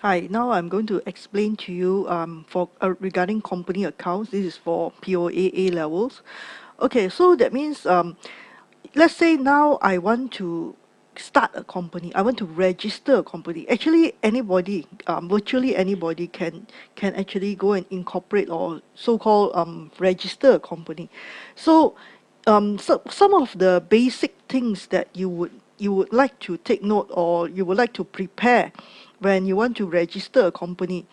Hi, now I'm going to explain to you for regarding company accounts. This is for POA A levels. Okay, so that means let's say now I want to start a company. I want to register a company. Actually, anybody, virtually anybody can actually go and incorporate or so-called register a company. So, so some of the basic things that you would like to take note or you would like to prepare when you want to register a company,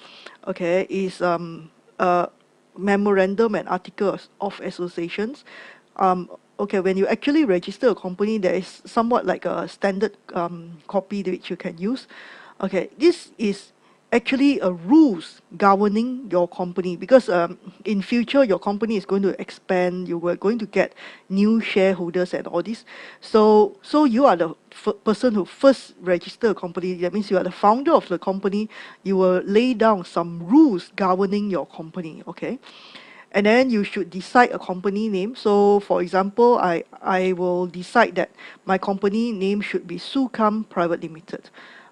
okay, is a memorandum and articles of associations. Okay, when you actually register a company, there is somewhat like a standard copy which you can use. Okay, this is actually a rules governing your company because in future your company is going to expand, you were going to get new shareholders and all this. So you are the person who first register a company. That means you are the founder of the company. You will lay down some rules governing your company. Okay, and then you should decide a company name. So for example, I will decide that my company name should be Sucam Private Limited.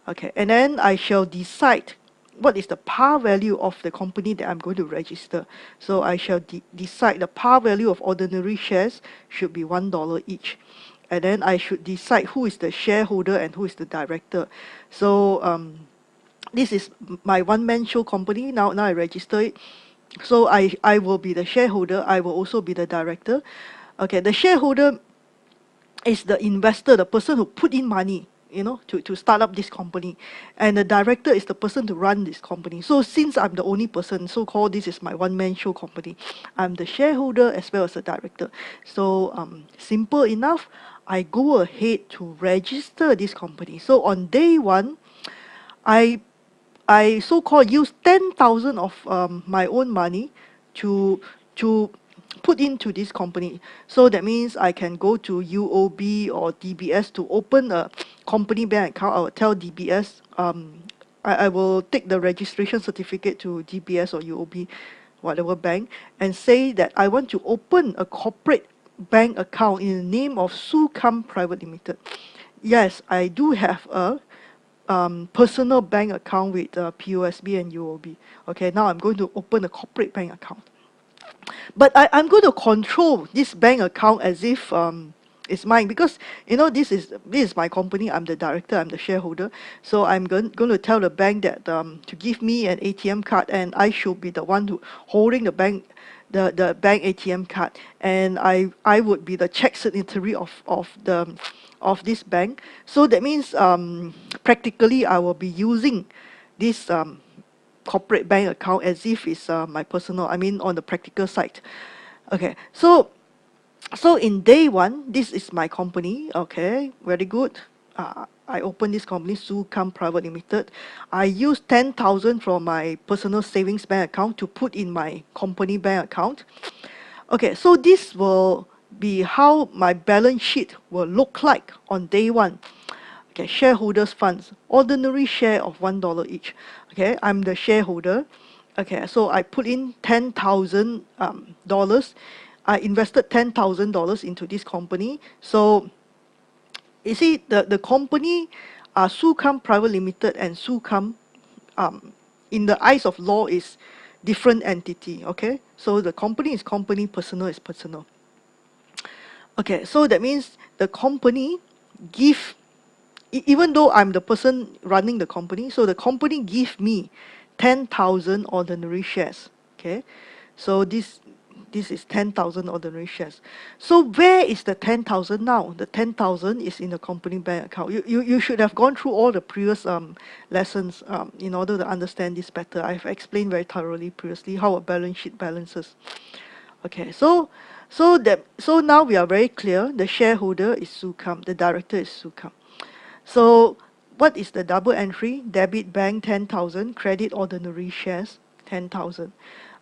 Okay, and then I shall decide what is the par value of the company that I'm going to register. So I shall decide the par value of ordinary shares should be $1 each. And then I should decide who is the shareholder and who is the director. So this is my one-man show company. Now I register it. So I will be the shareholder. I will also be the director. Okay, the shareholder is the investor, the person who put in money, to start up this company. And the director is the person to run this company. So since I'm the only person, so-called this is my one-man show company, I'm the shareholder as well as the director. So simple enough, I go ahead to register this company. So on day one, I I so-called use 10,000 of my own money to to put into this company. So that means I can go to UOB or DBS to open a company bank account. I will tell DBS, I will take the registration certificate to DBS or UOB, whatever bank, and say that I want to open a corporate bank account in the name of Sucam Private Limited. Yes, I do have a personal bank account with POSB and UOB. Okay, now I'm going to open a corporate bank account. But I'm going to control this bank account as if it's mine because this is my company. I'm the director. I'm the shareholder. So I'm going to tell the bank that to give me an ATM card, and I should be the one who holding the bank ATM card, and I would be the check signatory of this bank. So that means practically I will be using this corporate bank account as if it's my personal, I mean on the practical side. Okay, so in day one, this is my company. Okay, very good. I open this company, Sucam Private Limited. I use 10,000 from my personal savings bank account to put in my company bank account. Okay, so this will be how my balance sheet will look like on day one. Okay, shareholders funds, ordinary share of $1 each. Okay, I'm the shareholder. Okay, so I put in $10,000. I invested $10,000 into this company. So you see, the company Sucam Private Limited and Sucam in the eyes of law is different entity. Okay, so the company is company, personal is personal. Okay, so that means the company give even though I'm the person running the company, so the company give me 10,000 ordinary shares. Okay, so this is 10,000 ordinary shares. So where is the 10,000 now? The 10,000 is in the company bank account. You should have gone through all the previous lessons in order to understand this better. I've explained very thoroughly previously how a balance sheet balances. Okay, so now we are very clear. The shareholder is Sucam, the director is Sucam. So what is the double entry? Debit bank 10,000, credit ordinary shares 10,000.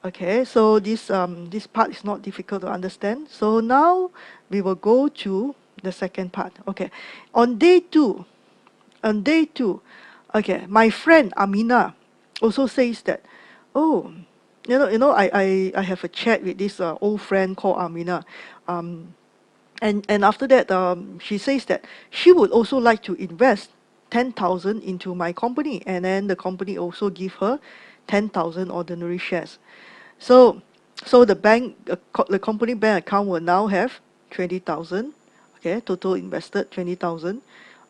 Okay, so this part is not difficult to understand. So now we will go to the second part. Okay, on day two, on day two, okay, my friend Amina also says that, oh, I have a chat with this old friend called Amina. And after that, she says that she would also like to invest 10,000 into my company, and then the company also give her 10,000 ordinary shares. So, so the company bank account will now have 20,000. Okay, total invested 20,000,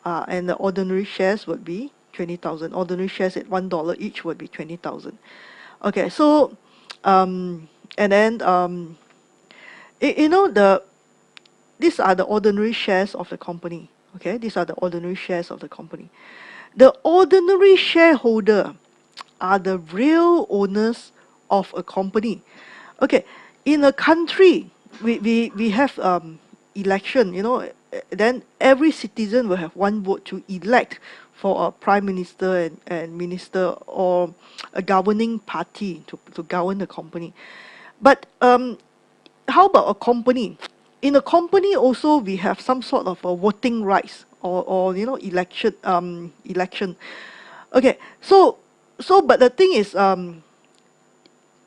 and the ordinary shares would be 20,000. Ordinary shares at $1 each would be 20,000. Okay, so, and then you know these are the ordinary shares of the company. Okay, these are the ordinary shares of the company. The ordinary shareholder are the real owners of a company. Okay, in a country, we have election, then every citizen will have one vote to elect for a prime minister and minister, or a governing party to govern the company. But how about a company? In a company also we have some sort of a voting rights, or election. Okay, so but the thing is,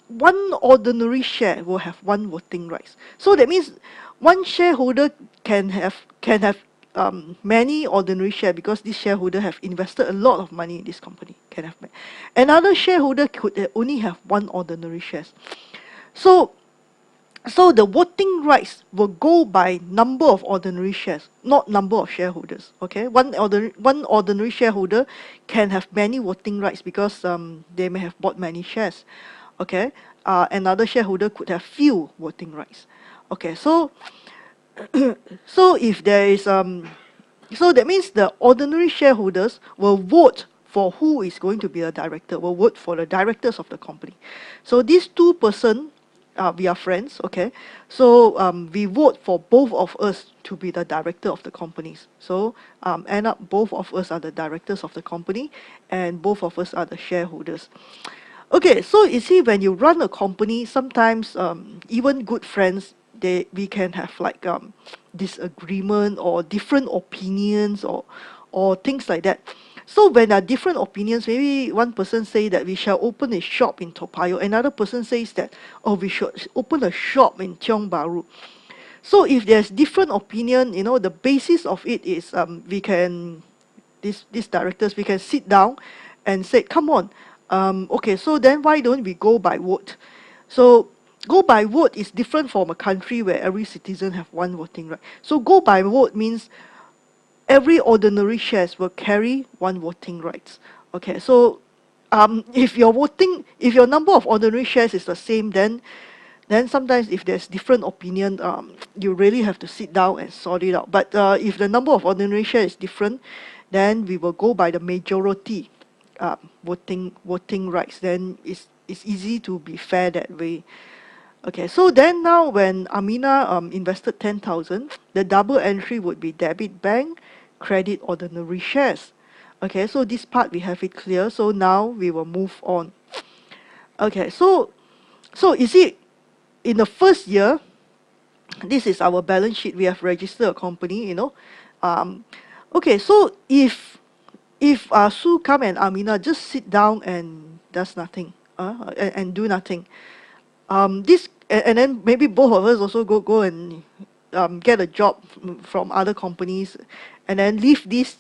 one ordinary share will have one voting rights. So that means one shareholder can have many ordinary share, because this shareholder have invested a lot of money in this company. Another shareholder could only have one ordinary shares. So so the voting rights will go by number of ordinary shares, not number of shareholders. Okay, one ordinary shareholder can have many voting rights because they may have bought many shares. Okay, another shareholder could have few voting rights. Okay, so so if there is so that means the ordinary shareholders will vote for who is going to be a director, will vote for the directors of the company. So these two person, we are friends, okay? So we vote for both of us to be the director of the companies. So end up both of us are the directors of the company, and both of us are the shareholders. Okay, so you see, when you run a company, sometimes even good friends, we can have like disagreement or different opinions, or things like that. So when there are different opinions, maybe one person say that we shall open a shop in Toa Payoh, another person says that, oh, we should open a shop in Tiong Bahru. So if there's different opinion, the basis of it is we can these directors, we can sit down and say, come on, okay, so then why don't we go by vote? So go by vote is different from a country where every citizen have one voting right. So go by vote means every ordinary shares will carry one voting rights. Okay, so if your number of ordinary shares is the same, then sometimes if there's different opinion, you really have to sit down and sort it out. But if the number of ordinary shares is different, then we will go by the majority voting rights. Then it's easy to be fair that way. Okay, so then now when Amina invested 10,000, the double entry would be debit bank, credit ordinary shares. Okay, so this part we have it clear. So now we will move on. Okay, so you see, in the first year, this is our balance sheet. We have registered a company, Okay, so if Sue come and Amina just sit down and does nothing, and do nothing, this and then maybe both of us also go and get a job from other companies, and then leave this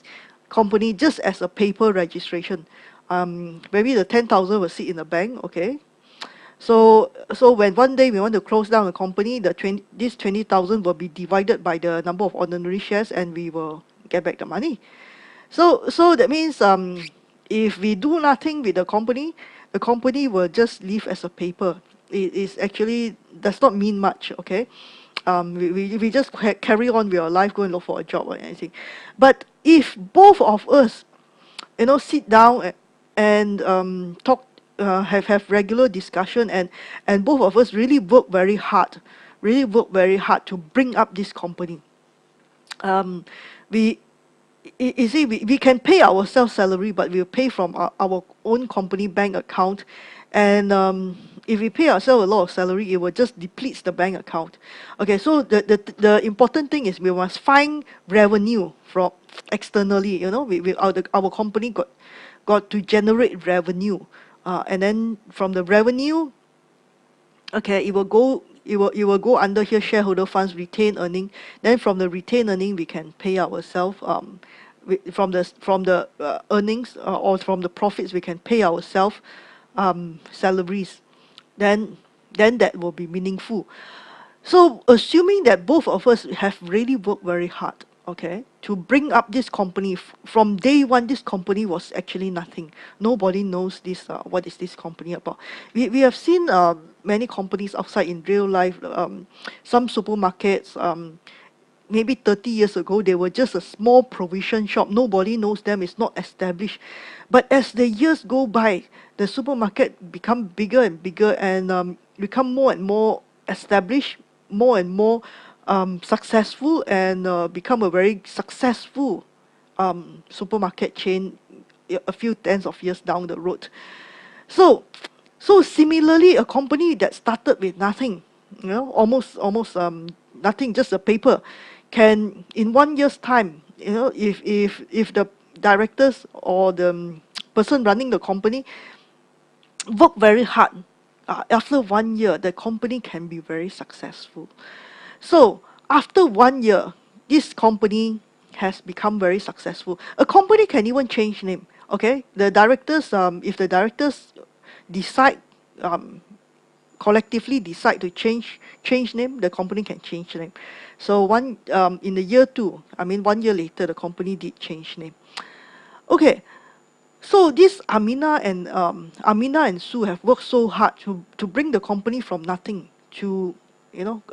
company just as a paper registration. Maybe the 10,000 will sit in the bank, okay? So when one day we want to close down the company, this 20,000 will be divided by the number of ordinary shares, and we will get back the money. So that means if we do nothing with the company will just leave as a paper. It is actually does not mean much, okay? We just carry on with our life, go and look for a job or anything. But if both of us, sit down and talk, have regular discussion, and both of us really work very hard to bring up this company. We You see, we can pay ourselves salary, but we'll pay from our own company bank account. And if we pay ourselves a lot of salary, it will just depletes the bank account. Okay, so the important thing is we must find revenue from externally. Our company got to generate revenue, and then from the revenue, okay, it will go under here, shareholder funds, retained earning. Then from the retained earning, we can pay ourselves from the earnings or from the profits we can pay ourselves salaries, then that will be meaningful. So assuming that both of us have really worked very hard, okay, to bring up this company from day one, this company was actually nothing. Nobody knows this. What is this company about? We have seen many companies outside in real life. Some supermarkets. Maybe 30 years ago, they were just a small provision shop. Nobody knows them. It's not established. But as the years go by, the supermarket become bigger and bigger and become more and more established, more and more successful, and become a very successful supermarket chain a few tens of years down the road. So, so similarly, a company that started with nothing, almost nothing, just a paper, can in 1 year's time, if the directors or the person running the company work very hard, after 1 year, the company can be very successful. So after 1 year, this company has become very successful. A company can even change name. Okay, the directors, if the directors decide, collectively decide to change name, the company can change name. So in the year two, I mean 1 year later, the company did change name. Okay, so this Amina and Sue have worked so hard to bring the company from nothing to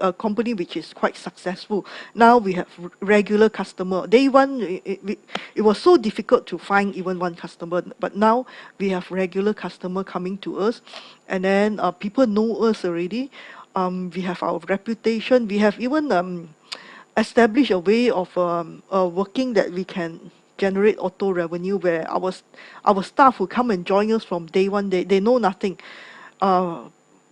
a company which is quite successful. Now we have regular customer. Day one, it was so difficult to find even one customer, but now we have regular customer coming to us, and then people know us already. We have our reputation. We have even establish a way of working that we can generate auto revenue, where our staff will come and join us from day one. They know nothing.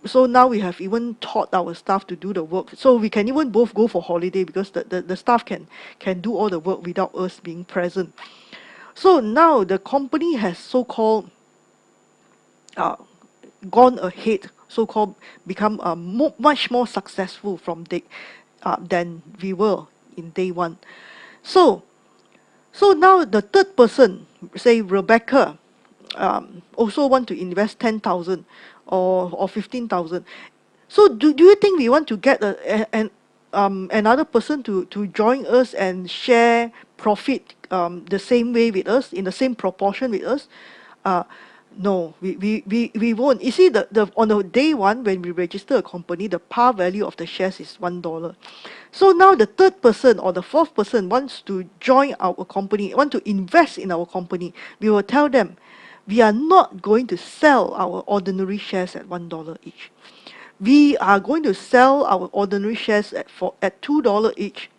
So now we have even taught our staff to do the work. So we can even both go for holiday because the staff can do all the work without us being present. So now the company has so-called gone ahead, so-called become much more successful from than we were in day one. So now the third person, say Rebecca, also want to invest 10,000 or 15,000. So do you think we want to get another person to join us and share profit the same way with us, in the same proportion with us? No, we won't. You see, on the day one, when we register a company, the par value of the shares is $1. So now the third person or the fourth person wants to join our company, want to invest in our company. We will tell them, we are not going to sell our ordinary shares at $1 each. We are going to sell our ordinary shares at $2 each.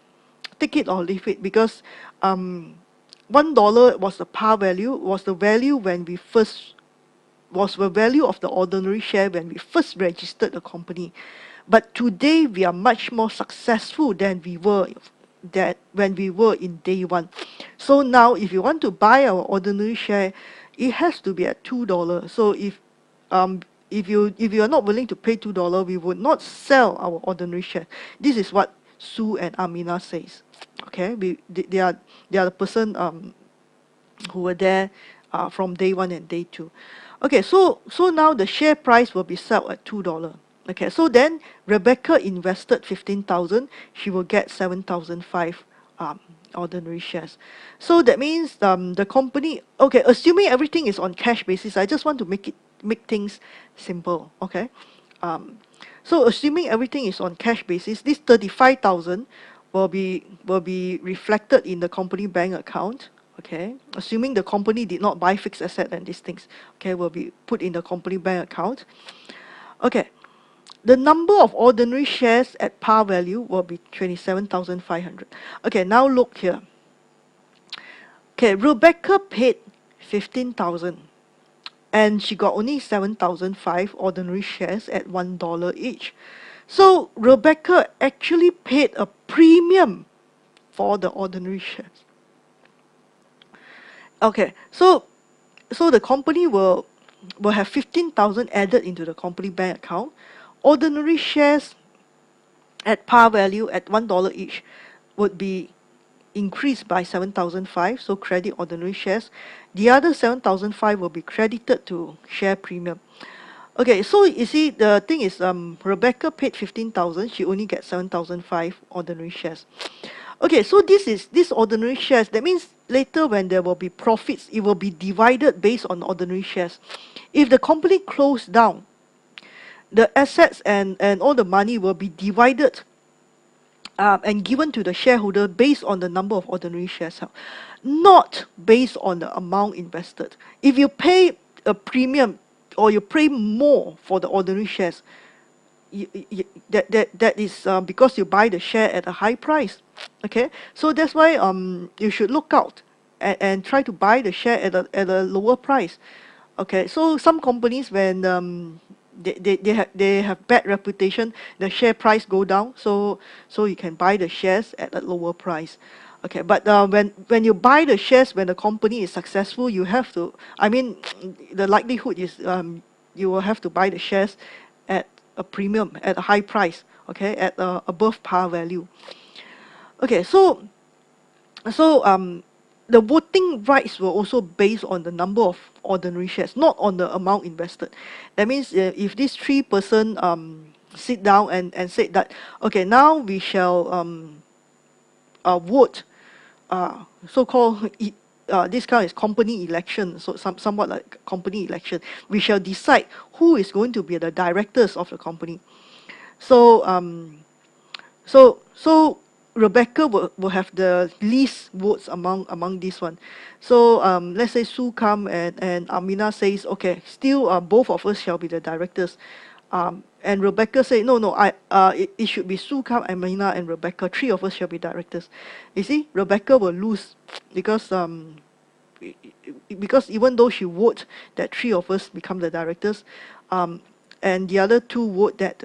Take it or leave it, because $1 was the par value, was the value when we first was the value of the ordinary share when we first registered the company. But today we are much more successful than we were when we were in day one. So now if you want to buy our ordinary share, it has to be at $2. So if you are not willing to pay $2, we would not sell our ordinary share. This is what Sue and Amina says. Okay, they are the person who were there from day one and day two. Okay, so now the share price will be set at $2. Okay, so then Rebecca invested 15,000. She will get 7,005 ordinary shares. So that means the company. Okay, assuming everything is on cash basis, I just want to make things simple. Okay, so assuming everything is on cash basis, this 35,000 will be reflected in the company bank account. Okay, assuming the company did not buy fixed asset and these things, okay, will be put in the company bank account. Okay, the number of ordinary shares at par value will be 27,500. Okay, now look here. Okay, Rebecca paid 15,000 and she got only 7,005 ordinary shares at $1 each. So Rebecca actually paid a premium for the ordinary shares. Okay, so the company will have 15,000 added into the company bank account. Ordinary shares at par value at $1 each would be increased by 7,005, so credit ordinary shares. The other 7,005 will be credited to share premium. Okay, so you see the thing is Rebecca paid 15,000, she only gets 7,005 ordinary shares. Okay, so this ordinary shares, that means later when there will be profits, it will be divided based on ordinary shares. If the company closed down, the assets and all the money will be divided and given to the shareholder based on the number of ordinary shares held, not based on the amount invested. If you pay a premium or you pay more for the ordinary shares, that is because you buy the share at a high price. Okay, so that's why you should look out and try to buy the share at a lower price. Okay, so some companies when they have bad reputation, the share price go down, so you can buy the shares at a lower price. Okay, but when you buy the shares when the company is successful, you have to, I mean, the likelihood is you will have to buy the shares at a premium, at a high price, okay, at above par value. Okay, so the voting rights were also based on the number of ordinary shares, not on the amount invested. That means if this three-person sit down and said that, okay, now we shall vote, so-called this kind is company election, so somewhat like company election. We shall decide who is going to be the directors of the company. So so Rebecca will have the least votes among this one. So let's say Sue come and Amina says, okay, still both of us shall be the directors. And Rebecca say, no, it should be Sue come, Amina, and Rebecca. Three of us shall be directors. You see, Rebecca will lose because even though she vote that three of us become the directors, and the other two vote that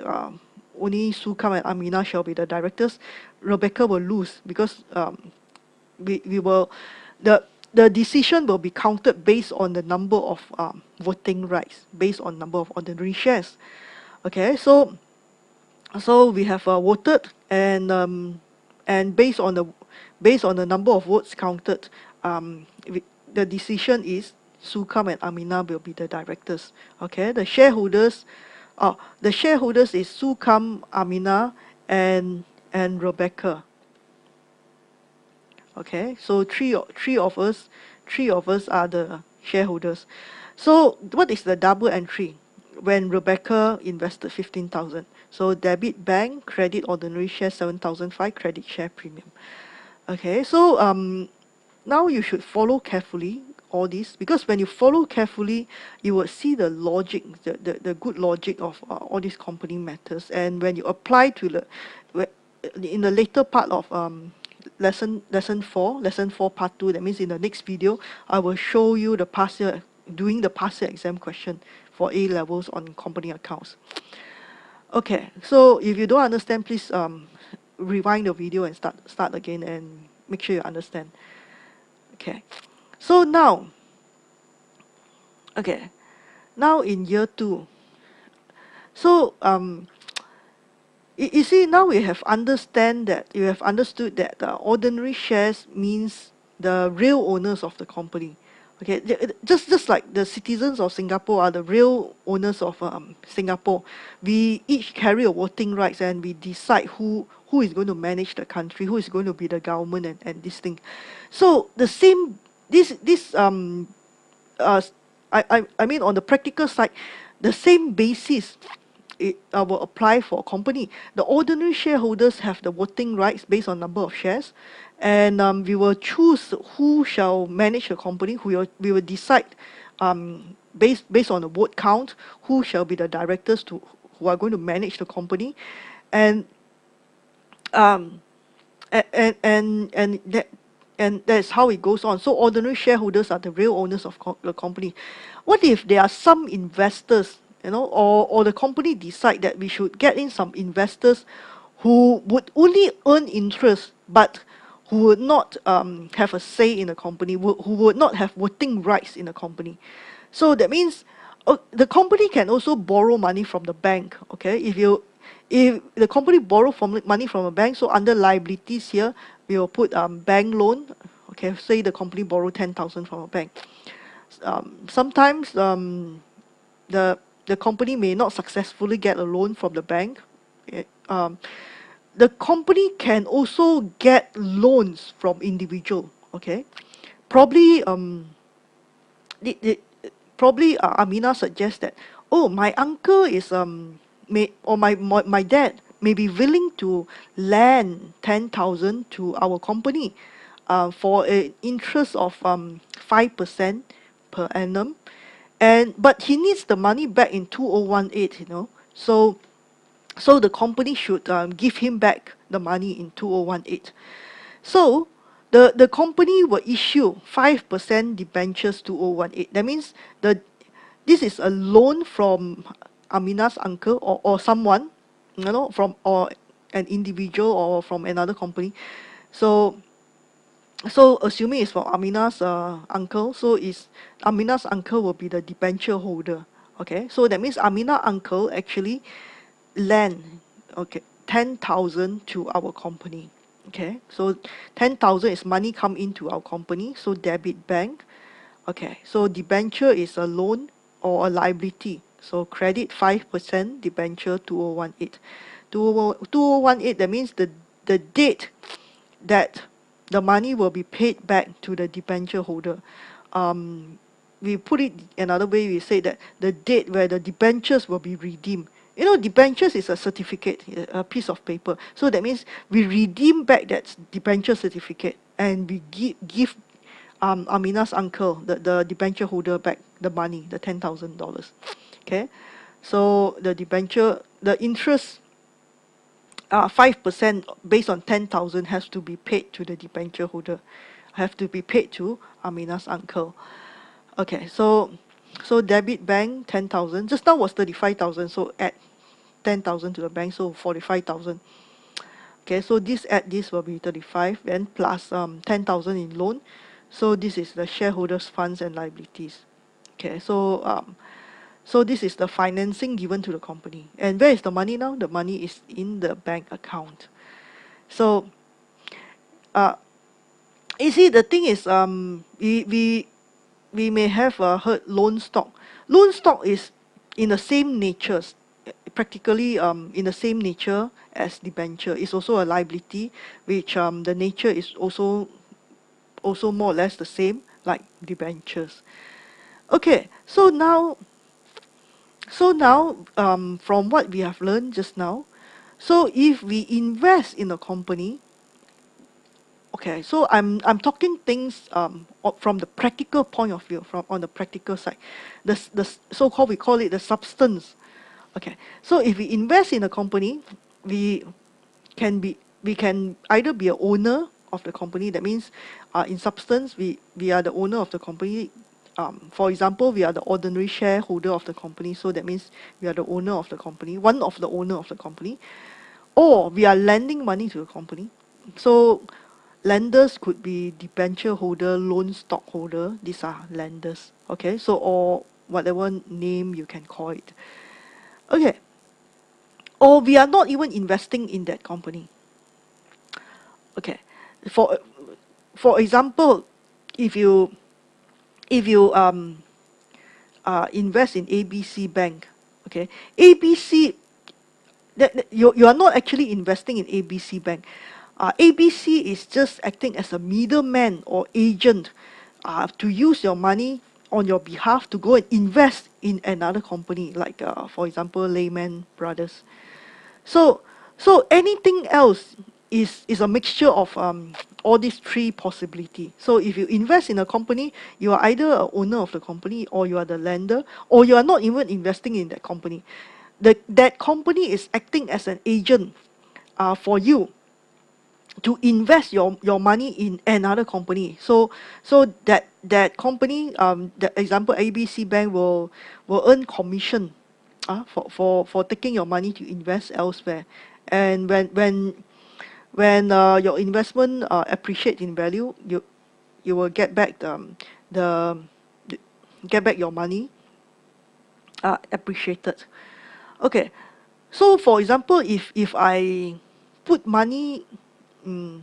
only Sukam and Amina shall be the directors, Rebecca will lose because we will the decision will be counted based on the number of voting rights, based on number of ordinary shares. Okay, so we have voted and based on the number of votes counted, the decision is Sukam and Amina will be the directors. Okay, the shareholders is Sukam, Amina, and Rebecca. Okay, so three of us are the shareholders. So what is the double entry when Rebecca invested 15,000? So debit bank, credit ordinary share 7,005, credit share premium. Okay, so now you should follow carefully all this, because when you follow carefully, you will see the logic, the good logic of all these company matters. And when you apply to in the later part of lesson 4 part 2, that means in the next video, I will show you the past year, doing the past year exam question for A levels on company accounts. Okay, so if you don't understand, please rewind the video and start again and make sure you understand. Okay, so now in year 2, so you see, now you have understood that ordinary shares means the real owners of the company. Okay, just like the citizens of Singapore are the real owners of Singapore. We each carry a voting rights and we decide who is going to manage the country, who is going to be the government and this thing. So the same I mean on the practical side, the same basis it will apply for a company. The ordinary shareholders have the voting rights based on number of shares, and we will choose who shall manage the company. We will decide based on the vote count who shall be the directors who are going to manage the company, and um, and that's how it goes on. So ordinary shareholders are the real owners of the company. What if there are some investors, or the company decide that we should get in some investors who would only earn interest, but who would not have a say in the company, who would not have voting rights in the company. So that means the company can also borrow money from the bank. Okay, if the company borrow money from a bank, so under liabilities here, we will put bank loan. Okay, say the company borrow 10,000 from a bank. Sometimes the company may not successfully get a loan from the bank. Eh, Um, the company can also get loans from individual. Okay, probably the probably Amina suggests that, oh, my uncle is may or my dad may be willing to lend 10,000 to our company for an interest of 5% per annum, and but he needs the money back in 2018, so the company should give him back the money in 2018. So the company will issue 5% debentures 2018. That means this is a loan from Amina's uncle or someone, from or an individual or from another company. So assuming it's for Amina's uncle, so is Amina's uncle will be the debenture holder. Okay, so that means Amina uncle actually lend, okay, 10,000 to our company. Okay, so 10,000 is money come into our company, so debit bank. Okay, so debenture is a loan or a liability. So credit 5% debenture 2018. 2018, that means the date that the money will be paid back to the debenture holder. We put it another way, we say that the date where the debentures will be redeemed. Debentures is a certificate, a piece of paper. So that means we redeem back that debenture certificate and we give Amina's uncle, the debenture holder, back the money, the $10,000. Okay, so the debenture, the interest 5% based on 10,000 has to be paid to the debenture holder, have to be paid to Amina's uncle. Okay, so debit bank 10,000. Just now was 35,000, so add 10,000 to the bank, so 45,000. Okay, so this will be 35 and plus 10,000 in loan. So this is the shareholders' funds and liabilities. Okay, so this is the financing given to the company. And where is the money now? The money is in the bank account. So uh, you see, the thing is, we may have heard loan stock. Loan stock is in the same nature, practically in the same nature as debenture. It's also a liability, which the nature is also more or less the same like debentures. Okay, so now, from what we have learned just now, so if we invest in a company, okay, so I'm talking things from the practical point of view, from on the practical side, the so-called, we call it the substance. Okay, so if we invest in a company, we we can either be a owner of the company. That means, in substance, we are the owner of the company. For example, we are the ordinary shareholder of the company, so that means we are the owner of the company, one of the owner of the company, or we are lending money to the company. So lenders could be debenture holder, loan stockholder. These are lenders. Okay, so or whatever name you can call it. Okay, or we are not even investing in that company. Okay, for for example, if you if you invest in ABC Bank, okay, ABC, you are not actually investing in ABC Bank. ABC is just acting as a middleman or agent to use your money on your behalf to go and invest in another company, like for example, Lehman Brothers. So anything else is a mixture of all these three possibility. So if you invest in a company, you are either a owner of the company, or you are the lender, or you are not even investing in that company. That company is acting as an agent for you to invest your money in another company. So that company, the example ABC Bank will earn commission for taking your money to invest elsewhere. And when your investment appreciate in value, you will get back the, the get back your money appreciated. Okay, so for example, if I put money, mm,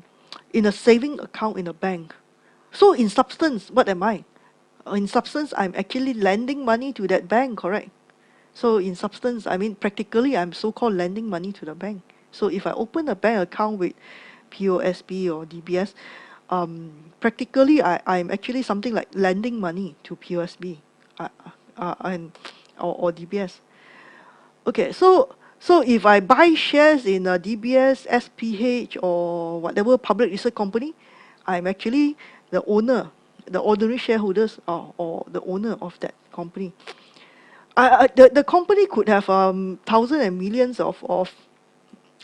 in a saving account in a bank. So in substance, what am I? In substance, I'm actually lending money to that bank, correct? So in substance, I mean practically, I'm so-called lending money to the bank. So if I open a bank account with POSB or DBS, practically I'm actually something like lending money to POSB and or DBS. Okay, so if I buy shares in a DBS, SPH or whatever public listed company, I'm actually the owner, the ordinary shareholders or the owner of that company. The company could have thousands and millions of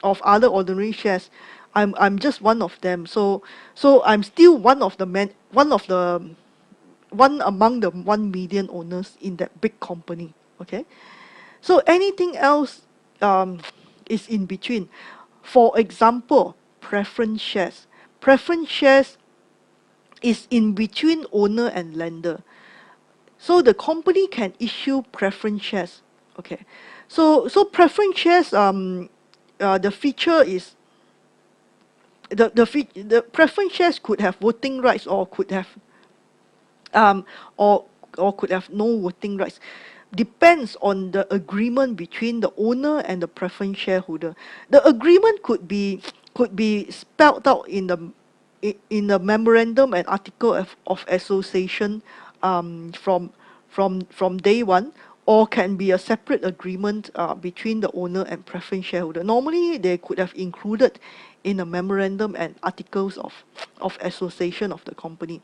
other ordinary shares. I'm just one of them. So I'm still one among the 1 million owners in that big company. Okay. So anything else um, is in between. For example, preference shares. Preference shares is in between owner and lender. So the company can issue preference shares. Okay. So preference shares the feature is the preference shares could have voting rights or could have um, or could have no voting rights. Depends on the agreement between the owner and the preference shareholder. The agreement could be spelled out in the memorandum and article of association from day one, or can be a separate agreement between the owner and preference shareholder. Normally, they could have included in a memorandum and articles of association of the company.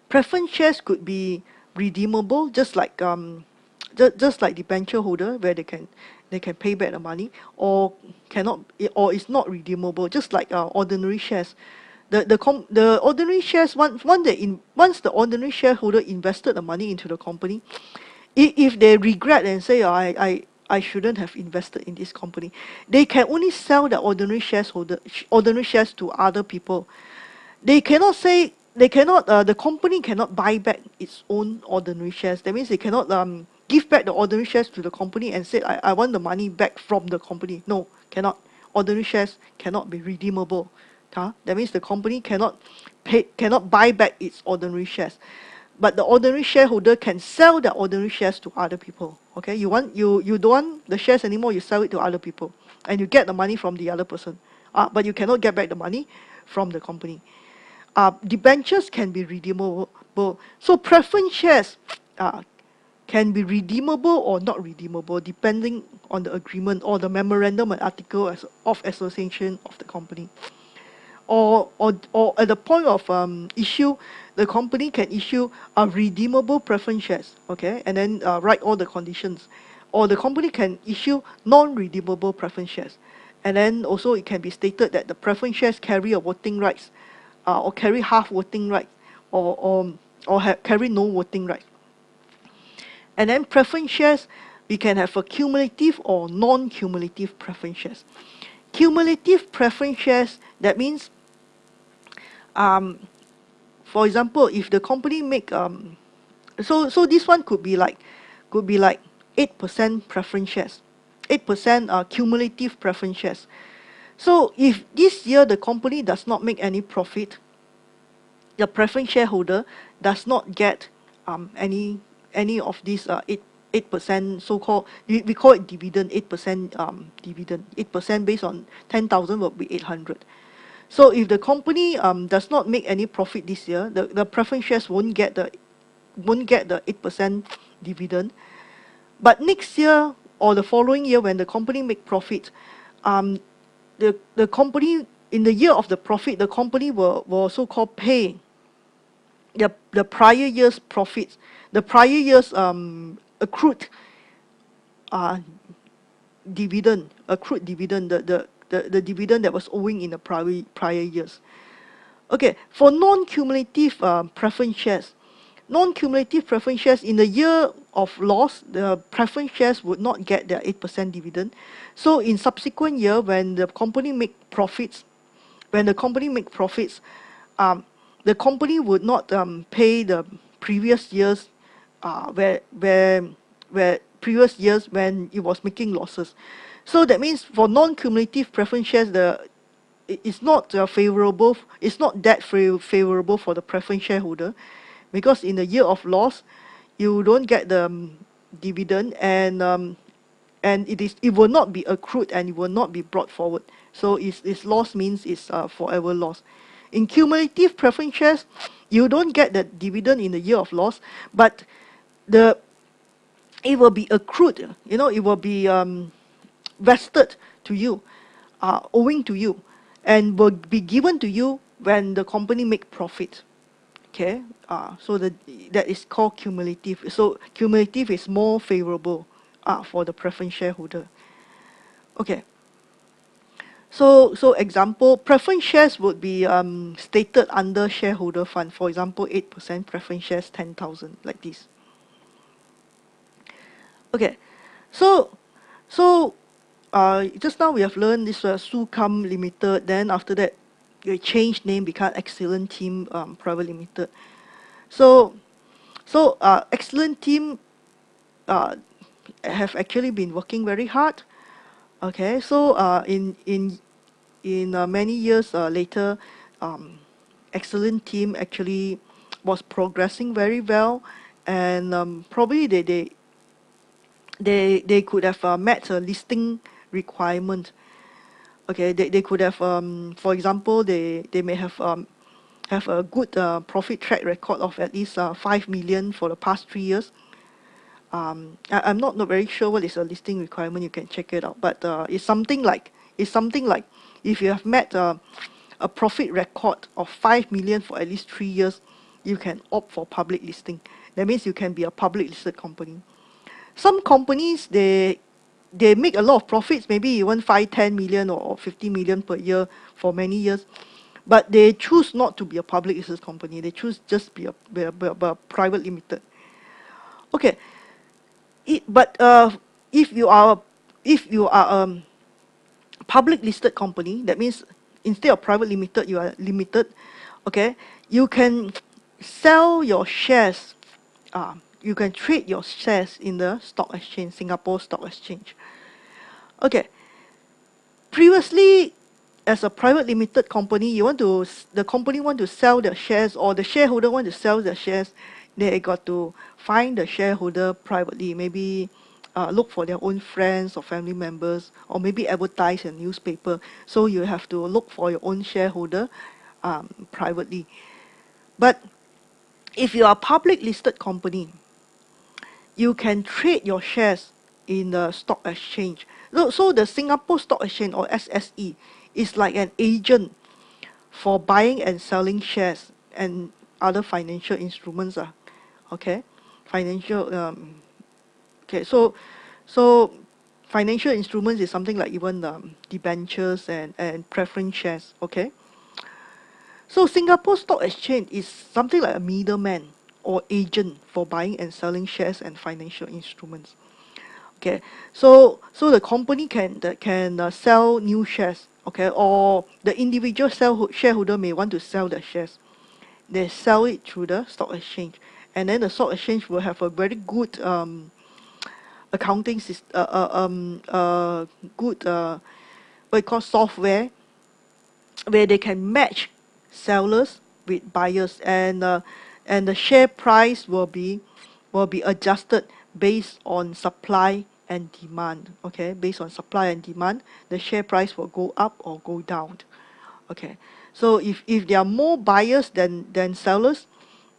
Preference shares could be redeemable, just like debenture holder, where they can pay back the money, or cannot, or it's not redeemable, just like ordinary shares. The ordinary shares, once the ordinary shareholder invested the money into the company, if they regret and say, I shouldn't have invested in this company, they can only sell the ordinary shares to other people. The company cannot buy back its own ordinary shares. That means they cannot give back the ordinary shares to the company and say, I want the money back from the company. No, cannot. Ordinary shares cannot be redeemable. That means the company cannot buy back its ordinary shares. But the ordinary shareholder can sell the ordinary shares to other people. Okay, you don't want the shares anymore, you sell it to other people, and you get the money from the other person. But you cannot get back the money from the company. Debentures can be redeemable. So preference shares uh, can be redeemable or not redeemable depending on the agreement or the memorandum and article of association of the company. Or at the point of issue, the company can issue a redeemable preference shares, okay, and then write all the conditions. Or the company can issue non-redeemable preference shares, and then also it can be stated that the preference shares carry a voting rights, or carry half voting right, or carry no voting right. And then preference shares, we can have a cumulative or non-cumulative preference shares. Cumulative preference shares, that means um, for example, if the company make so this one could be like 8% preference shares, 8% cumulative preference shares. So if this year the company does not make any profit, the preference shareholder does not get any of these 8% so-called, we call it dividend, 8% dividend. 8% based on 10,000 will be 800. So if the company does not make any profit this year, the preference shares won't get the 8% dividend. But next year or the following year, when the company make profit, um, the company, in the year of the profit, the company will so-called pay the prior year's profits, the prior year's accrued uh, accrued dividend, the dividend that was owing in the prior years. Okay, for non-cumulative preference shares, non-cumulative preference shares, in the year of loss, the preference shares would not get their 8% dividend. So in subsequent year, when the company make profits, um, the company would not pay the previous years, where previous years when it was making losses. So that means for non-cumulative preference shares, it's not favorable. It's not that favorable for the preference shareholder, because in the year of loss, you don't get the dividend, and it will not be accrued and it will not be brought forward. So it's loss means it's forever loss. In cumulative preference shares, you don't get the dividend in the year of loss, but the it will be accrued. It will be vested to you, owing to you, and will be given to you when the company make profit. Okay, so that is called cumulative. So cumulative is more favorable for the preference shareholder. Okay. So example, preference shares would be stated under shareholder fund. For example, 8% preference shares, 10,000, like this. Okay, so so just now we have learned this Sucam Limited. Then after that, you change name, become Excellent Team Private Limited. So Excellent Team have actually been working very hard. Okay, so in many years later, Excellent Team actually was progressing very well, and probably they could have met a listing requirement. Okay, they could have, for example, they may have a good profit track record of at least 5 million for the past 3 years. I'm not very sure what is a listing requirement. You can check it out. But it's something like if you have met a profit record of 5 million for at least 3 years, you can opt for public listing. That means you can be a public listed company. Some companies, they make a lot of profits, maybe even 5, 10 million or 50 million per year for many years, but they choose not to be a public listed company. They choose just be a private limited. Okay, but if you are public listed company, that means instead of private limited, you are limited. Okay, you can sell your shares. You can trade your shares in the stock exchange, Singapore Stock Exchange. Okay, previously, as a private limited company, the company want to sell their shares, or the shareholder want to sell their shares, they got to find the shareholder privately, maybe look for their own friends or family members, or maybe advertise in newspaper. So you have to look for your own shareholder privately. But if you are a public listed company, you can trade your shares in the stock exchange. So the Singapore Stock Exchange, or SSE, is like an agent for buying and selling shares and other financial instruments. Okay, financial okay, so financial instruments is something like even debentures and preference shares. Okay, so Singapore Stock Exchange is something like a middleman or agent for buying and selling shares and financial instruments. Okay, so the company can sell new shares. Okay, or the individual shareholder may want to sell their shares. They sell it through the stock exchange, and then the stock exchange will have a very good accounting system, good what you call software, where they can match sellers with buyers, and the share price will be adjusted based on supply and demand. Okay, based on supply and demand, the share price will go up or go down. Okay, so if there are more buyers than sellers,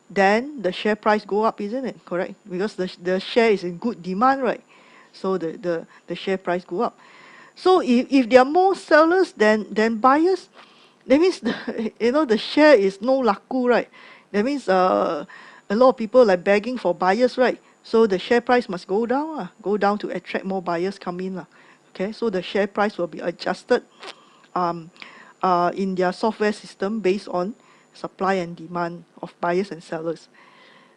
then the share price go up, isn't it? Correct? Because the share is in good demand, right? So the share price go up. So if there are more sellers than buyers, that means the share is no laku, right? That means a lot of people like begging for buyers, right? So the share price must go down to attract more buyers come in lah. Okay, so the share price will be adjusted um, in their software system based on supply and demand of buyers and sellers.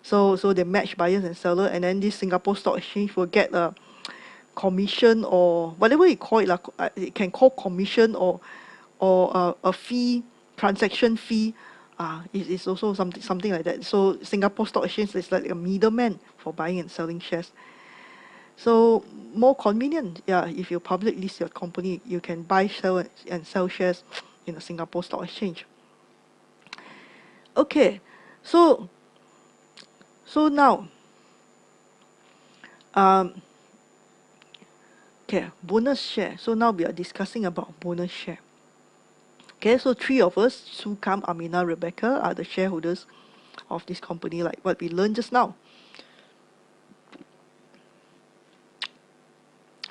So they match buyers and seller, and then this Singapore Stock Exchange will get a commission, or whatever you call it lah. It can call commission, or a fee, transaction fee. It's also something like that. So Singapore Stock Exchange is like a middleman for buying and selling shares. So more convenient, yeah. If you public list your company, you can buy, sell, and sell shares, in the Singapore Stock Exchange. Okay, so now, um, okay, bonus share. So now we are discussing about bonus share. Okay, so three of us, Sukam, Amina, Rebecca, are the shareholders of this company, like what we learned just now.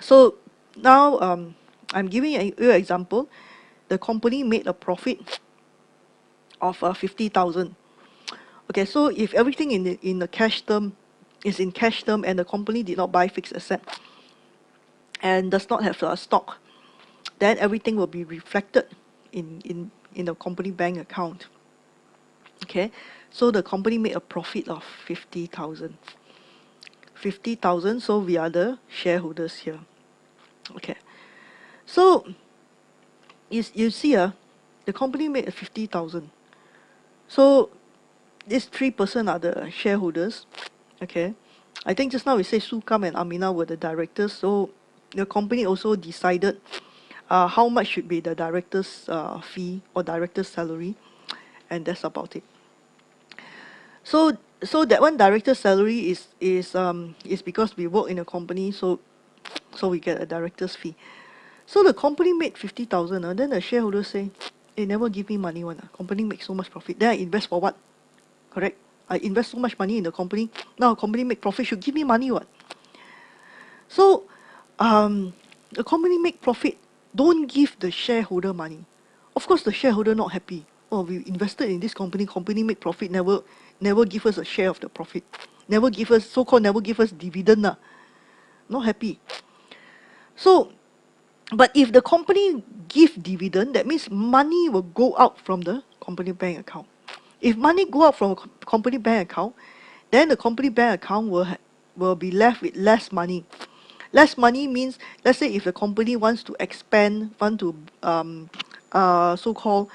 So now I'm giving you an example. The company made a profit of 50,000. Okay, so if everything in the cash term is in cash term and the company did not buy fixed asset and does not have stock, then everything will be reflected in the company bank account. Okay, so the company made a profit of 50,000. 50,000, so we are the shareholders here. Okay, so you see, the company made 50,000. So these 3% are the shareholders. Okay, I think just now we say Sukam and Amina were the directors, so the company also decided how much should be the director's fee or director's salary, and that's about it. So that one director's salary is because we work in a company, so we get a director's fee. So the company made 50,000, then the shareholders say, they never give me money one. Company makes so much profit. Then I invest for what? Correct? I invest so much money in the company. Now company make profit, should give me money what? So the company make profit, don't give the shareholder money. Of course the shareholder not happy. Oh, we invested in this company, company make profit, never give us a share of the profit. Never give us, so-called never give us dividend. Not happy. So, but if the company give dividend, that means money will go out from the company bank account. If money go out from a company bank account, then the company bank account will be left with less money. Less money means, let's say if the company wants to expand, want to so-called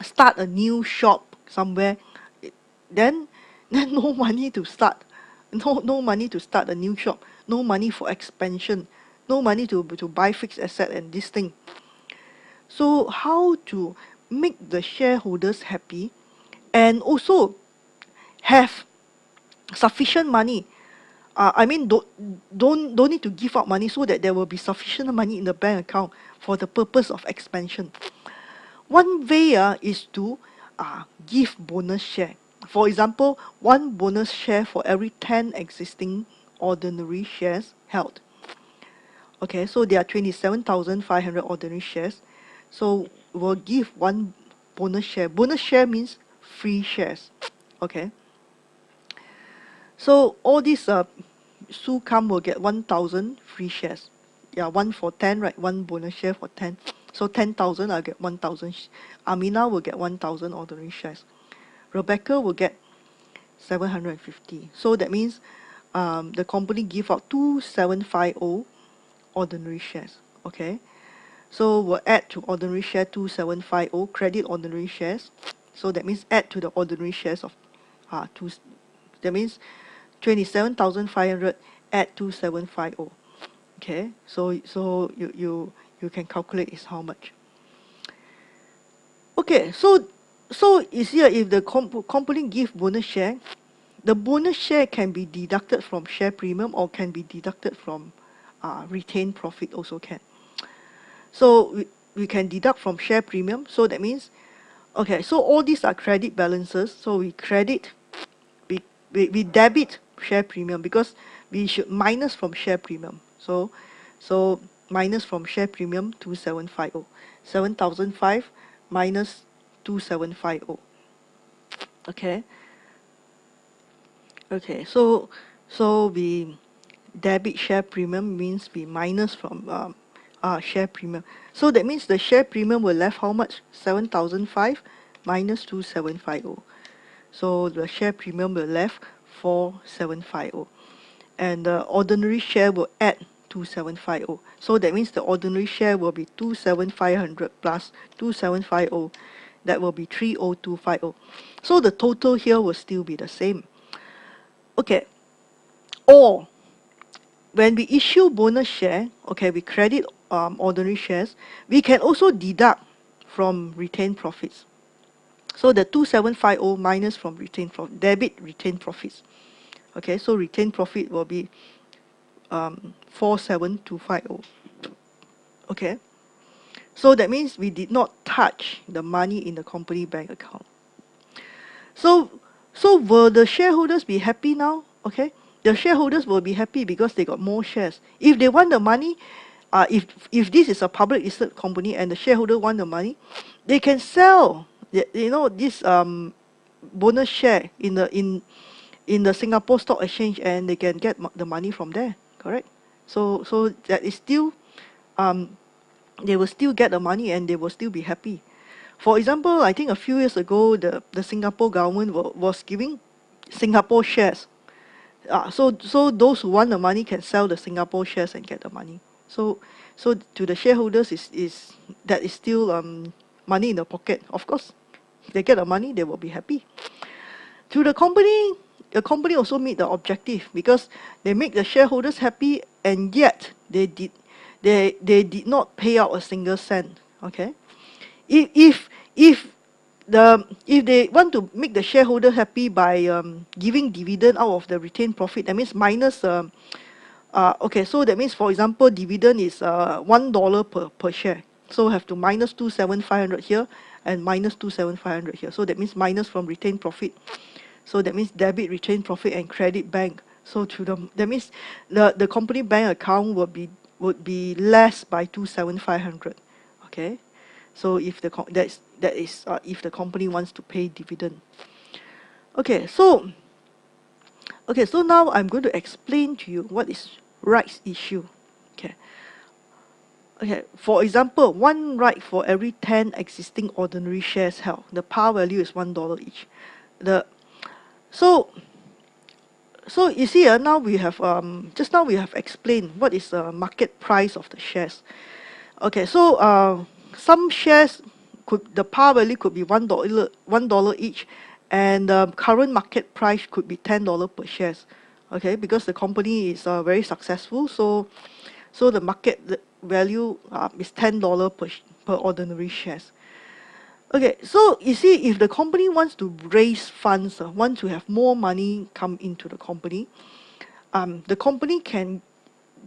start a new shop somewhere, then no money to start. No money to start a new shop. No money for expansion. No money to buy fixed asset and this thing. So how to make the shareholders happy and also have sufficient money? I mean, don't need to give out money, so that there will be sufficient money in the bank account for the purpose of expansion. One way is to give bonus share. For example, one bonus share for every 10 existing ordinary shares held. Okay, so there are 27,500 ordinary shares. So we'll give one bonus share. Bonus share means free shares. Okay. So all these Sukam will get 1,000 free shares. Yeah, 1 for 10, right? One bonus share for 10. So 10,000, I'll get 1,000. Amina will get 1,000 ordinary shares. Rebecca will get 750. So that means the company give out 2,750 ordinary shares. Okay. So we'll add to ordinary share 2,750, credit ordinary shares. So that means add to the ordinary shares of that means 27,500 add 2,750. Okay, so you can calculate is how much. Okay, so you see, if the company give bonus share, the bonus share can be deducted from share premium or can be deducted from retained profit also can. So we can deduct from share premium. So that means, okay, so all these are credit balances. So we credit, we debit share premium because we should minus from share premium. So minus from share premium 2,750. 7,005 minus 2,750. Okay. Okay. So we debit share premium means we minus from share premium. So that means the share premium will left how much? 7,005 minus 2,750. So the share premium will left 4,750. And the ordinary share will add 2,750. So that means the ordinary share will be 2,750 plus 2,750. That will be 3,250. So the total here will still be the same. Okay. Or when we issue bonus share, okay, we credit ordinary shares, we can also deduct from retained profits. So the 2750 minus from retained profit, debit retained profits. Okay, so retained profit will be 47250. Okay, so that means we did not touch the money in the company bank account. So will the shareholders be happy now? Okay, the shareholders will be happy because they got more shares. If they want the money, if this is a public listed company and the shareholder want the money, they can sell this bonus share in the Singapore Stock Exchange, and they can get the money from there. Correct? So that is still they will still get the money and they will still be happy. For example, I think a few years ago, the Singapore government was giving Singapore shares. So those who want the money can sell the Singapore shares and get the money. So to the shareholders is that is still money in the pocket. Of course, if they get the money, they will be happy. To the company also meet the objective because they make the shareholders happy, and yet they did not pay out a single cent. Okay, if if they want to make the shareholder happy by giving dividend out of the retained profit, that means minus okay, so that means, for example, dividend is $1 per share. So have to minus 27,500 here and minus 27,500 here. So that means minus from retained profit. So that means debit retained profit and credit bank. So that means the company bank account would be less by 27,500. Okay, so if that is if the company wants to pay dividend. Okay, so now I'm going to explain to you what is rights issue. Okay. Okay, for example, one right for every 10 existing ordinary shares held. The par value is $1 each. The so you see, now we have just now we have explained what is the market price of the shares. Okay, so some shares the par value could be $1 each, and current market price could be $10 per shares. Okay, because the company is very successful, so the market value is $10 per ordinary shares. Okay, so you see, if the company wants to raise funds, want to have more money come into the company can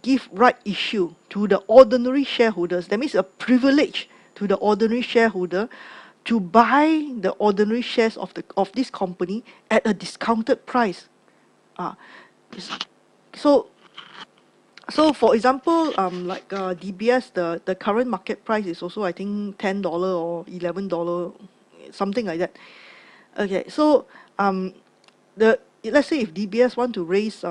give right issue to the ordinary shareholders. That means a privilege to the ordinary shareholder to buy the ordinary shares of this company at a discounted price. Uh, so for example, like DBS, the current market price is also, I think, $10 or $11, something like that. Okay, so let's say if DBS want to raise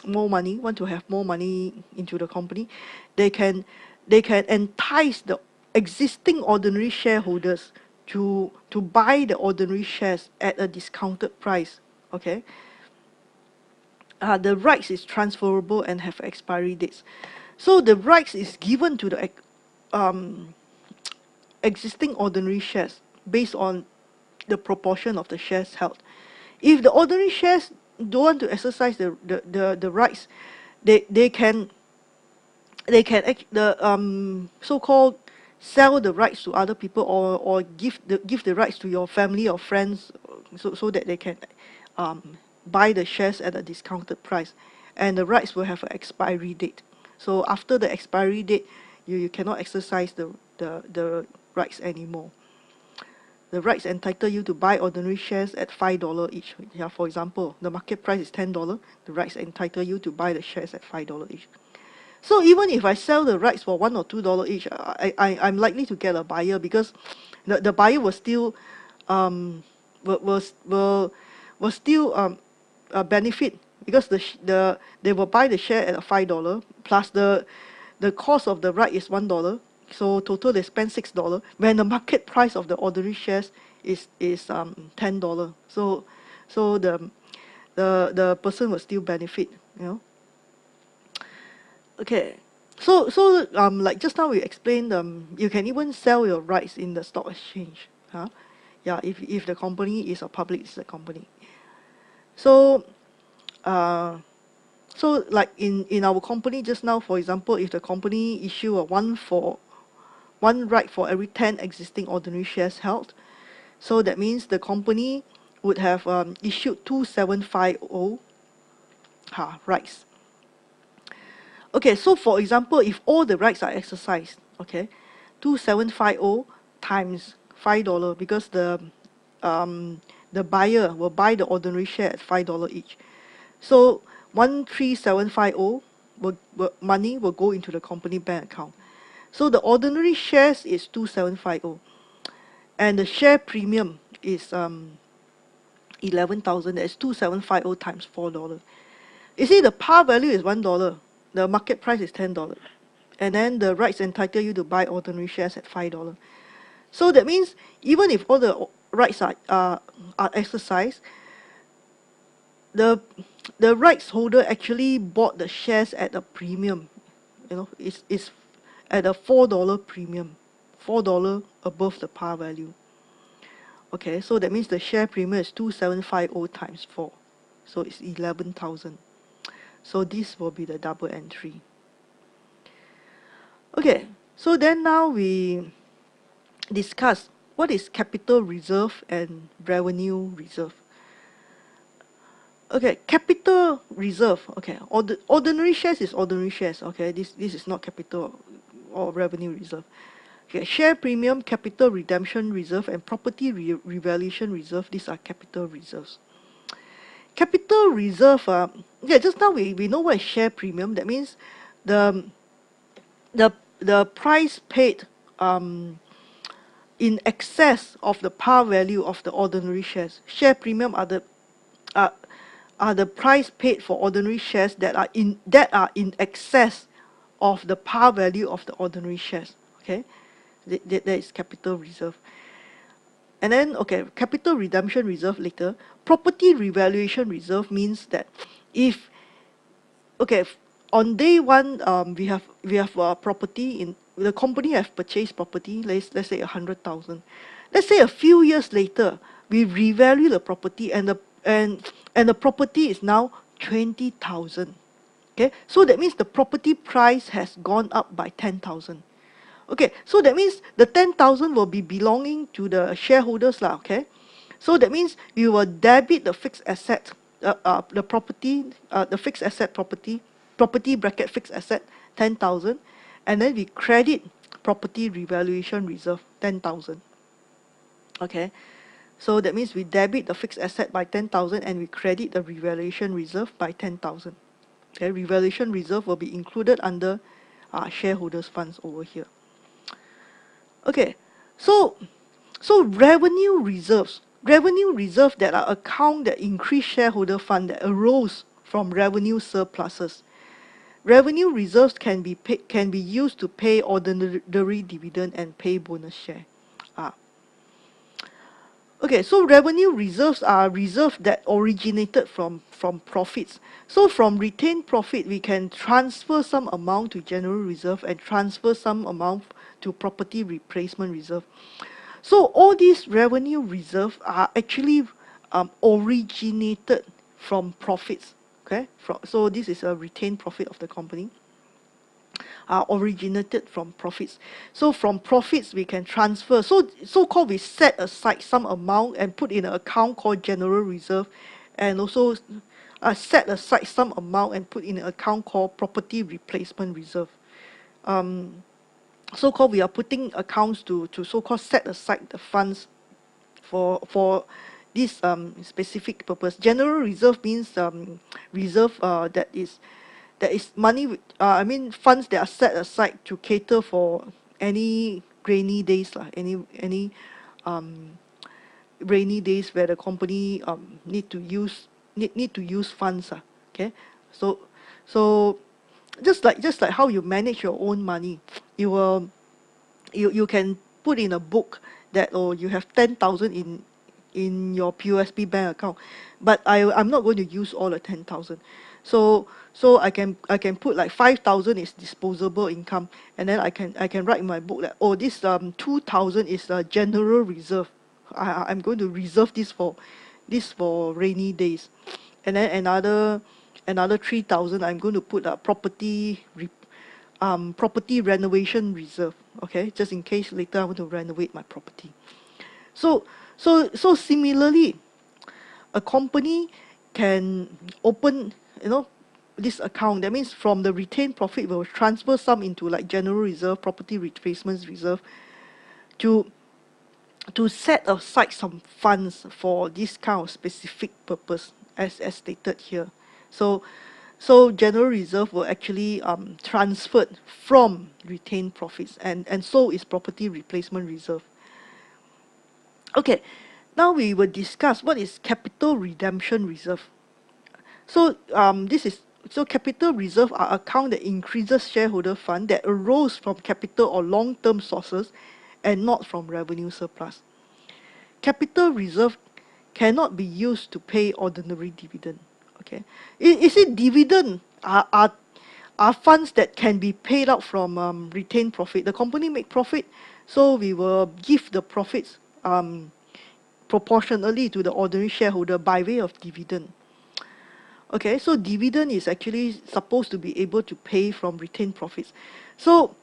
more money, want to have more money into the company, they can entice the existing ordinary shareholders to buy the ordinary shares at a discounted price. Okay. The rights is transferable and have expiry dates. So the rights is given to the existing ordinary shares based on the proportion of the shares held. If the ordinary shares don't want to exercise the rights, they can so-called sell the rights to other people, or give the rights to your family or friends, so that they can buy the shares at a discounted price, and the rights will have an expiry date. So after the expiry date, you cannot exercise the rights anymore. The rights entitle you to buy ordinary shares at $5 each. Yeah, for example, the market price is $10. The rights entitle you to buy the shares at $5 each. So even if I sell the rights for $1 or $2 each, I'm likely to get a buyer, because the buyer will still will still benefit, because they will buy the share at a $5 plus the cost of the right is $1. So total they spend $6 when the market price of the ordinary shares is $10. So the person will still benefit, you know. Okay, so like just now we explained, you can even sell your rights in the stock exchange. Yeah, if the company is a public listed company. So So like in our company just now, for example, if the company issue a one right for every 10 existing ordinary shares held, so that means the company would have issued 2750 rights. Okay, so for example, if all the rights are exercised, okay, 2750 times $5 because the buyer will buy the ordinary share at $5 each. So 13750 money will go into the company bank account. So the ordinary shares is 2750 and the share premium is 11,000. That's 2750 times $4. You see, the par value is $1. The market price is $10. And then the rights entitle you to buy ordinary shares at $5. So that means even if all the rights are exercised, the rights holder actually bought the shares at a premium. You know, it's at a $4 premium, $4 above the par value. Okay, so that means the share premium is 2750 times 4. So it's 11,000. So this will be the double entry. Okay, so then now we discuss what is capital reserve and revenue reserve. Okay, capital reserve. Okay, ordinary shares is ordinary shares. Okay, this is not capital or revenue reserve. Okay, share premium, capital redemption reserve, and property revaluation reserve. These are capital reserves. Capital reserve. Yeah, just now we know what is share premium. That means the the price paid in excess of the par value of the ordinary shares. Share premium are are the price paid for ordinary shares that are in excess of the par value of the ordinary shares. Okay, that is capital reserve. And then okay, capital redemption reserve later. Property revaluation reserve means that if okay, on day one, we have property in the company have purchased property. Let's say 100,000. Let's say a few years later, we revalue the property and the property is now 20,000. Okay, so that means the property price has gone up by 10,000. Okay, so that means the 10,000 will be belonging to the shareholders lah. Okay, so that means we will debit the fixed asset, the property, the fixed asset property bracket fixed asset 10,000, and then we credit property revaluation reserve 10,000. Okay, so that means we debit the fixed asset by 10,000 and we credit the revaluation reserve by 10,000. Okay, revaluation reserve will be included under shareholders funds over here. Okay, so revenue reserves that are account that increase shareholder fund that arose from revenue surpluses. Revenue reserves can be used to pay ordinary dividend and pay bonus share. Okay, so revenue reserves are reserves that originated from profits. So from retained profit, we can transfer some amount to general reserve and transfer some amount to property replacement reserve. So all these revenue reserves are actually originated from profits. Okay, so this is a retained profit of the company. Are originated from profits. So from profits we can transfer. So-called we set aside some amount and put in an account called general reserve, and also set aside some amount and put in an account called property replacement reserve. So-called we are putting accounts to so-called set aside the funds for this specific purpose. General reserve means reserve that is money, funds that are set aside to cater for any rainy days lah, any rainy days where the company need to use funds lah. Okay, so just like how you manage your own money, you can put in a book that you have 10,000 in your POSB bank account, but I'm not going to use all the 10,000. So I can put like 5,000 is disposable income, and then I can write in my book that this 2,000 is a general reserve. I'm going to reserve this for rainy days, and then another 3,000 I'm going to put a property renovation reserve, okay, just in case later I want to renovate my property. So similarly, a company can open, this account. That means from the retained profit, we'll transfer some into like general reserve, property replacements reserve, to set aside some funds for this kind of specific purpose, as stated here. So general reserve will actually transferred from retained profits, and so is property replacement reserve. Okay, now we will discuss what is capital redemption reserve. So capital reserve are account that increases shareholder fund that arose from capital or long-term sources and not from revenue surplus. Capital reserve cannot be used to pay ordinary dividend. Okay, is it dividend are funds that can be paid out from retained profit. The company make profit, so we will give the profits proportionally to the ordinary shareholder by way of dividend. Okay, so dividend is actually supposed to be able to pay from retained profits. So,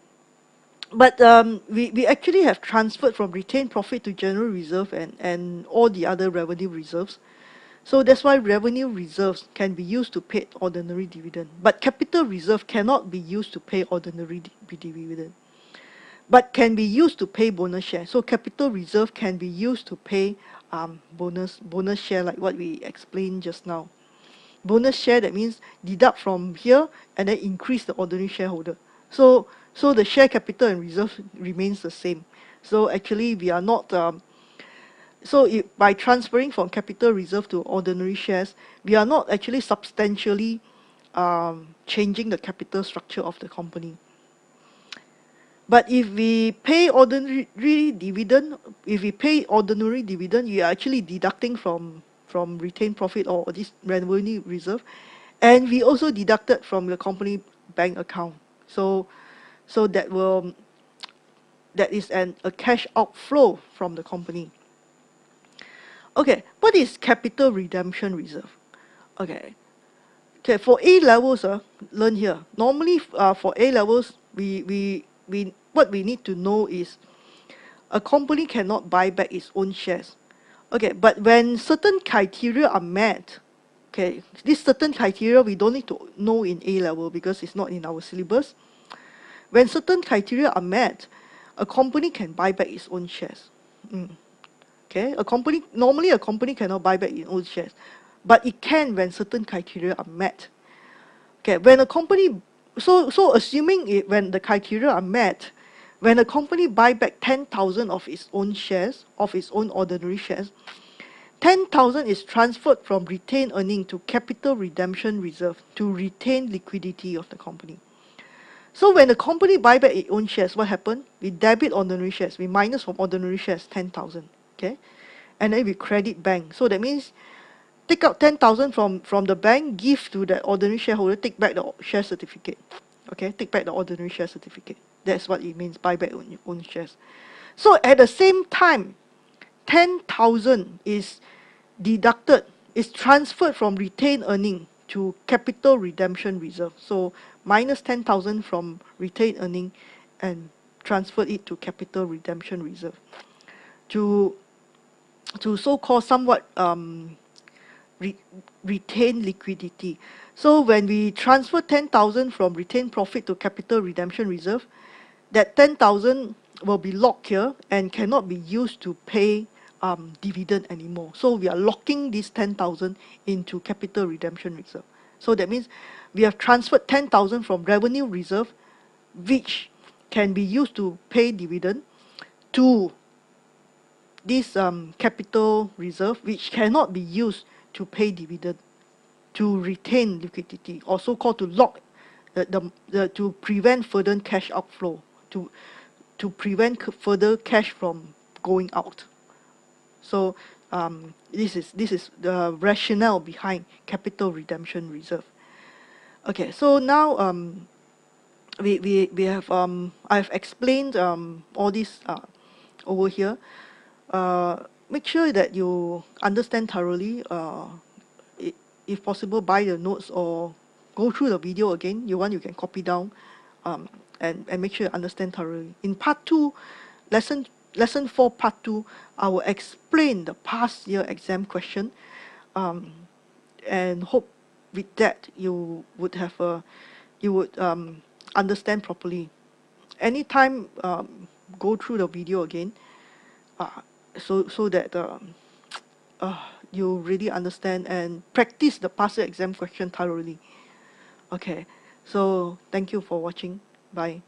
but we actually have transferred from retained profit to general reserve and all the other revenue reserves. So that's why revenue reserves can be used to pay ordinary dividend. But capital reserve cannot be used to pay ordinary dividend, but can be used to pay bonus share. So capital reserve can be used to pay bonus share, like what we explained just now. Bonus share, that means deduct from here and then increase the ordinary shareholder. So the share capital and reserve remains the same. So actually we are not by transferring from capital reserve to ordinary shares, we are not actually substantially changing the capital structure of the company. But if we pay ordinary dividend, you are actually deducting from retained profit or this revenue reserve, and we also deducted from the company bank account. So that is a cash outflow from the company. Okay, what is capital redemption reserve? Okay, for A levels, learn here. Normally, for A levels, we what we need to know is a company cannot buy back its own shares. Okay, but when certain criteria are met, okay, this certain criteria we don't need to know in A level because it's not in our syllabus. When certain criteria are met, a company can buy back its own shares. Okay, normally a company cannot buy back its own shares, but it can when certain criteria are met. Okay, when a company, so assuming when the criteria are met, when a company buy back 10,000 of its own shares, of its own ordinary shares, 10,000 is transferred from retained earning to capital redemption reserve to retain liquidity of the company. So when the company buy back its own shares, what happened? We debit ordinary shares, we minus from ordinary shares 10,000, okay? And then we credit bank. So that means take out 10,000 from the bank, give to the ordinary shareholder, take back the share certificate. Okay, take back the ordinary share certificate. That's what it means, buy back your own shares. So at the same time, 10,000 is transferred from retained earning to capital redemption reserve. So minus 10,000 from retained earning and transfer it to capital redemption reserve to so-called somewhat retain liquidity. So when we transfer 10,000 from retained profit to capital redemption reserve, that 10,000 will be locked here and cannot be used to pay dividend anymore. So we are locking this 10,000 into capital redemption reserve. So that means we have transferred 10,000 from revenue reserve, which can be used to pay dividend, to this capital reserve, which cannot be used to pay dividend, to retain liquidity, or so-called to lock to prevent further cash outflow, to prevent further cash from going out. So this is the rationale behind capital redemption reserve. Okay, so now we have I've explained all this over here. Make sure that you understand thoroughly. if possible, buy the notes or go through the video again. You want, you can copy down, and make sure you understand thoroughly. In part 2, lesson 4, part 2, I will explain the past year exam question, and hope with that you would have understand properly. Anytime, go through the video again, uh, so that you really understand and practice the past year exam question thoroughly. Okay, so thank you for watching. Bye.